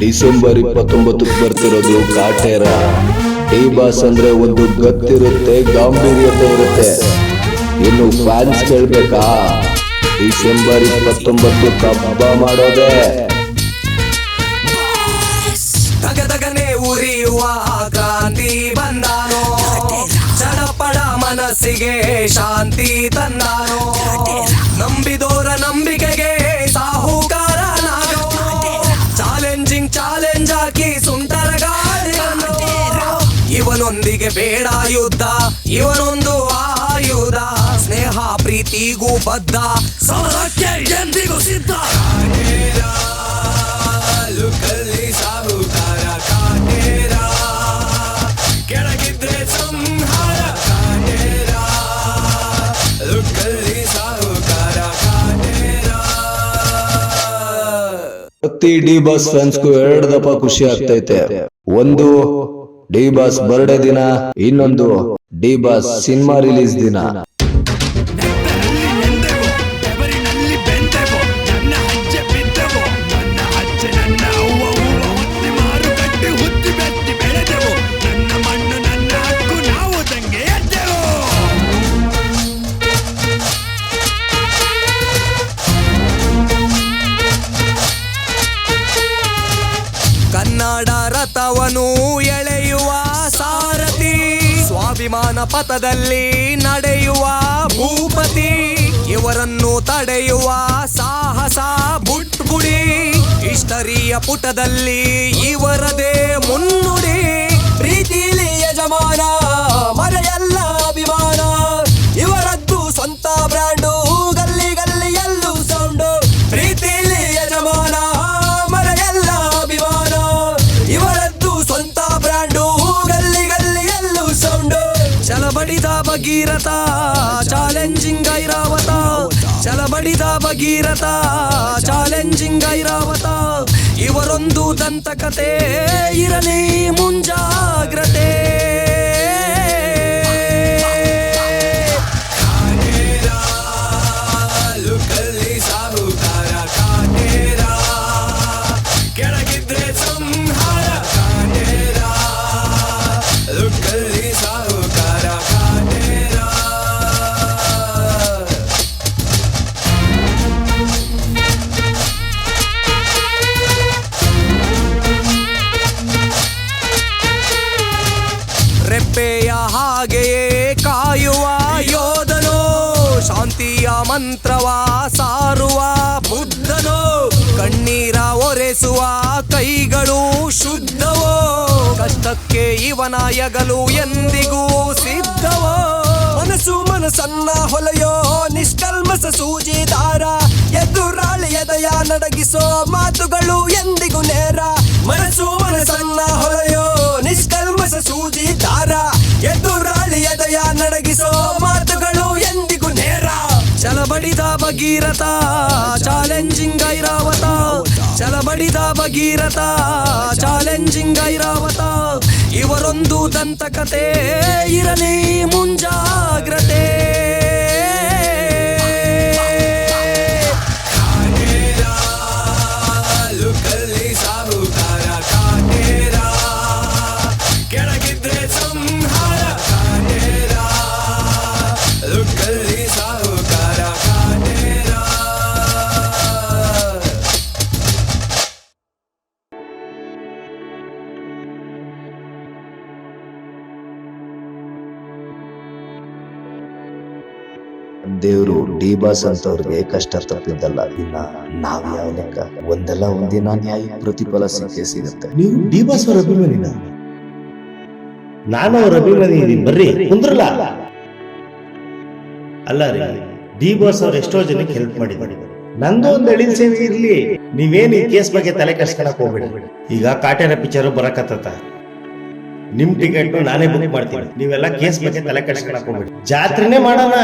December 29 ಬರ್ತಿರೋದು Kaatera. D boss ಅಂದ್ರೆ ಒಂದು ಗತ್ತಿರುತ್ತೆ, ಗಾಂಭೀರ್ಯತೆ ಇರುತ್ತೆ. ಇನ್ನು ಫ್ಯಾನ್ಸ್ ಕೇಳ್ಬೇಕಾ? ಡಿಸೆಂಬರ್ 29 ಹಬ್ಬ ಮಾಡೋದೆ. ತಗದಗನೆ ಉರಿಯುವ ಕ್ರಾಂತಿ ಬಂದಾನೋ, ಚಡಪಡ ಮನಸ್ಸಿಗೆ ಶಾಂತಿ ತಂದಾನೋ, ನಂಬಿದೋರ ನಂಬಿಕೆಗೆ ಸಾಹುಕಾರ ನಾನು, ಚಾಲೆಂಜ್ ಹಾಕಿ ಸುಂಟರ ಗಾಳಿಯನ್ನು. ಇವನೊಂದಿಗೆ ಬೇಡ ಯುದ್ಧ, ಇವನೊಂದು ಆಯುಧ, ಸ್ನೇಹ ಪ್ರೀತಿಗೂ ಬದ್ಧ, ಸಮರಕ್ಕೆ ಎಂದಿಗೂ ಸಿದ್ಧ. ಲುಕಲ್ಲಿ ಸಾಹುಕಾರ ಕಾಟೇರ, ಕೆಳಗಿದ್ರೆ ಸಂಹಾರ ಕಾಟೇರ, ಲುಕಲ್ಲಿ ಸಾಹುಕಾರ ಕಾಟೇರ. ಪ್ರತಿ ಡಿ ಬಾಸ್ ಫ್ಯಾನ್ಸ್ಗೂ 2 ದಫಾ ಖುಷಿ ಆಗ್ತೈತೆ. ಒಂದು ಡಿ ಬಾಸ್ ಬರ್ಡೇ ದಿನ, ಇನ್ನೊಂದು ಡಿ ಬಾಸ್ ಸಿನಿಮಾ ರಿಲೀಸ್ ದಿನ. ಕನ್ನಡ ರಥವನು ಎಳೆಯುವ ಸಾರಥಿ, ಸ್ವಾಭಿಮಾನ ಪಥದಲ್ಲಿ ನಡೆಯುವ ಭೂಪತಿ, ಇವರನ್ನು ತಡೆಯುವ ಸಾಹಸ ಬುಟ್ಬುಡಿ, ಹಿಸ್ಟರಿಯ ಪುಟದಲ್ಲಿ ಇವರದೇ ಮುನ್ನುಡಿ. ಪ್ರೀತಿಲಿ ಯಜಮಾನ, ಮರೆಯಲ್ಲ ಅಭಿಮಾನ, ಇವರದ್ದು ಸ್ವಂತ ಬ್ರ್ಯಾಂಡು, ಗಲ್ಲಿ ಗಲ್ಲಿಯಲ್ಲೂ ಸೌಂಡು. ಪ್ರೀತಿಲಿ ಯಜಮಾನ, ಮರೆಯಲ್ಲ ಅಭಿಮಾನ, ಇವರದ್ದು ಸ್ವಂತ ಬ್ರ್ಯಾಂಡು, ಗಲ್ಲಿ ಗಲ್ಲಿಯಲ್ಲೂ ಸೌಂಡು. ಛಲಬಡಿದ ಭಗೀರಥ, ಚಾಲೆಂಜಿಂಗ್ ಐರಾವತ, ಛಲಬಡಿದ ಭಗೀರಥ, ಚಾಲೆಂಜಿಂಗ್ ಐರಾವತ. ಇವರೊಂದು ದಂತಕತೆ, ಇರಲಿ ಮುಂಜಾಗ್ರತೆ. ಲುಕಲ್ಲಿ ಸಾಹುಕಾರ ಕಾಟೇರ, ಕೆಳಗಿದ್ರೆ ಸಂಹಾರ ಕಾಟೇರ, ಲುಕಲ್ಲಿ ಸಾಹುಕಾರ ಕಾಟೇರ. ರೆಪ್ಪೆಯ ಹಾಗೆಯೇ ಕಾಯುವ ಯೋಧನೋ, ಶಾಂತಿಯ ಮಂತ್ರವ ಸಾರುವ ಬುದ್ಧನೋ, ಕಣ್ಣೀರ ಒರೆಸುವ ಕೈಗಳು ಶುದ್ಧವೋ, ಕಷ್ಟಕ್ಕೆ ಇವನ ಯಗಲು ಎಂದಿಗೂ ಸಿದ್ಧವೋ. ಮನಸ್ಸನ್ನ ಹೊಲೆಯೋ ನಿಷ್ಕಲ್ಮಸ ಸೂಜಿದಾರ, ಎದುರಾಳಿ ಎದೆಯ ನಡಗಿಸೋ ಮಾತುಗಳು ಎಂದಿಗೂ ನೇರ. ಮನಸ್ಸನ್ನ ಹೊಲೆಯೋ ನಿಷ್ಕಲ್ಮಸ ಸೂಜಿದಾರ, ಎದುರಾಳಿ ಎದೆಯ ನಡಗಿಸೋ ಮಾತುಗಳು ಎಂದಿಗೂ ನೇರ. ಛಲಬಡಿದ ಭಗೀರಥ, ಚಾಲೆಂಜಿಂಗ್ ಐರಾವತ, ಛಲಬಡಿದ ಭಗೀರಥ, ಚಾಲೆಂಜಿಂಗ್ ಐರಾವತ. ಇವರೊಂದು ದಂತಕತೆ, ಇರಲಿ ಮುಂಜಾಗ್ರತೆ. ಲುಕಲ್ಲಿ ಸಾಹುಕಾರ ಕಾಟೇರ, ಕೆಳಗಿದ್ರೆ ಸಂಹಾರ ಕಾಟೇರ, ಲುಕಲ್ಲಿ ಸಾಹುಕಾರ ಕಾಟೇರ. ದೇವ್ರು ಡಿ ಬಾಸ್ ಅಂತವ್ರಿಗೆ ಕಷ್ಟ ತಪ್ಪಿದ್ದಲ್ಲ. ಇನ್ನ ನಾವ್ ಯಾವ ಲೆಕ್ಕ? ಒಂದಲ್ಲ ಒಂದಿನ ನ್ಯಾಯ ಪ್ರತಿಫಲ ಸಿಕ್ಕೇ ಸಿಗುತ್ತೆ. ನೀವು ಡಿ ಬಾಸ್ ಅವ್ರ ಅಭಿಮಾನಿನ? ನಾನು ಅವ್ರ ಅಭಿಮಾನಿ ಇದೀನಿ, ಬರ್ರಿ ಕುಂದ್ರಲ್ಲ. ಅಲ್ಲ ರೀ, ಡಿ ಬಾಸ್ ಅವ್ರು ಎಷ್ಟೋ ಜನಕ್ಕೆ ಹೆಲ್ಪ್ ಮಾಡಿದ್ದಾರೆ. ನಂದು ಒಂದು ಎಳಿಲ್ ಸೇವೆ ಇರ್ಲಿ. ನೀವೇನ್ ಈ ಕೇಸ್ ಬಗ್ಗೆ ತಲೆ ಕೆಡ್ಸ್ಕೊಳಕ್ ಹೋಗ್ಬೇಡಿ. ಈಗ ಕಾಟೇರ ಪಿಕ್ಚರ್ ಬರಕತ್ತ, ನಿಮ್ ಟಿಕೆಟ್ ನಾನೇ ಬುಕ್ ಮಾಡ್ತೀನಿ. ನೀವೆಲ್ಲ ಕೇಸ್ ಬಗ್ಗೆ ತಲೆ ಕೆಡ್ಸ್ಕೊಳಕ್ ಹೋಗ್ಬೇಡಿ. ಜಾತ್ರೆನೇ ಮಾಡೋಣ.